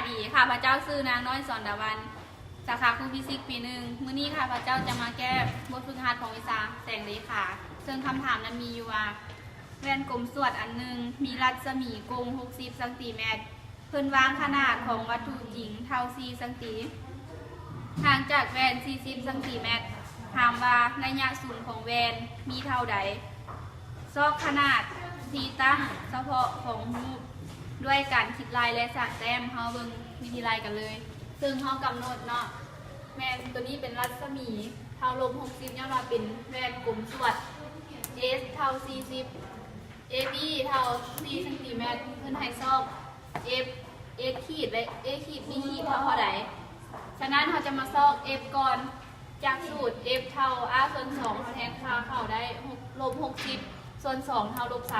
ดีค่ะพระเจ้าชื่อนางน้อยสอนดาวันสาขาครูฟิสิกส์ปีหนึ่งมื้อนี้ค่ะพระเจ้าจะมาแก้บทฝึกหัดของวิชาแสงเลขาซึ่งคำถามนั้นมีอยู่ว่าแว่นกลมสวดอันหนึ่งมีรัศมีกง60 ซนเพิ่นวางขนาดของวัตถุจริงเท่า4 ซนห่างจากแว่น40 ซนถามว่าระยะศูนย์ของแว่นมีเท่าใดซอกขนาดที่ตั้งเฉพาะของรูปด้วยการคิดลายและสร้างแต้มเฮาเบิ่งวิธีลายกันเลย ซึ่งเฮากำหนดเนาะแม่นตัวนี้เป็นรัศมีเท่าลม60ย้อนว่าเป็นแว่นกลมสวด S เท่า40 AB เท่า4 ซนเพิ่นให้ซอก F S ขีดและ A ขีด B ขีดเท่าใดฉะนั้นเราจะมาซอก F ก่อนจากสูตร F เท่า R ส่วน2เขาแทนค่าเข้าได้ลบ60ส่วน2เท่าลบ30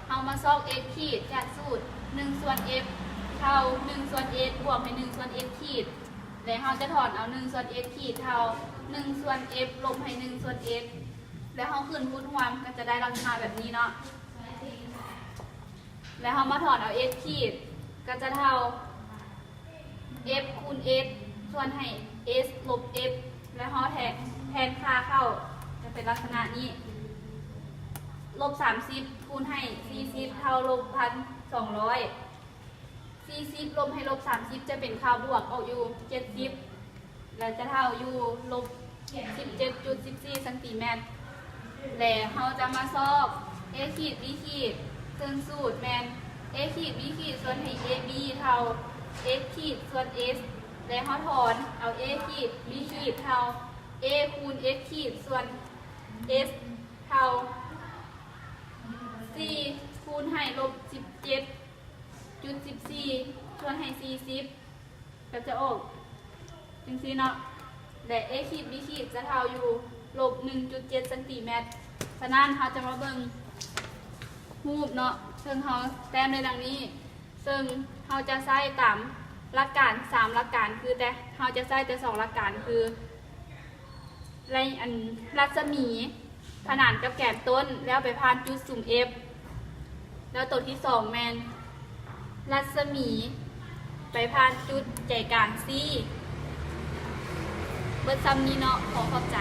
เอามาซอก F ขีดจากสูตร1ส่วน F เท่า1ส่วน S บวกให้1ส่วน F ขีดและเราจะถอนเอา1ส่วน F ขีดเท่า1ส่วน F ลบให้1ส่วน F แล้วเราขึ้นคูณรวมก็จะได้ลักษณะแบบนี้เนาะแล้วเรามาถอนเอา S ขีดก็จะเท่า F คูณ S ส่วนให้ S ลบ F แล้วเราแทนค่าเข้าจะเป็นลักษณะนี้ลบ30คูณให้40เท่าลบ1,200 40ลบให้ลบ30จะเป็นค่าบวกออกอยู่70แล้วจะเท่าอยู่ลบ 17.14 ซนแล้วเราจะมาซอก A ขีด B ขีดซึ่งสูตรแมน A ขีด B ขีดส่วนให้ AB เท่า X ขีดส่วน S และเราถอนเอา A ขีด B ขีดเท่า A คูณ X ขีดส่วน S เท่า4คูณให้ลบ 17.14 ส่วนให้40ก็จะออกจังซี่เนาะและ A ขีด B ขีดจะเท่าอยู่ลบ 1.7 ซนฉะนั้นเราจะมาเบิ่งรูปเนาะซึ่งเราแต้มในดังนี้ซึ่งเราจะใช้ตามหลักการ3หลักการคือแต่เราจะใช้แต่2หลักการคือรัศมีขนานกับแกนต้นแล้วไปผ่านจุดสุ่ม F แล้วตัวที่2แมนรัศมีไปผ่านจุดใจกลาง C เบิดซ้ำนี้เนาะขอขอบใจ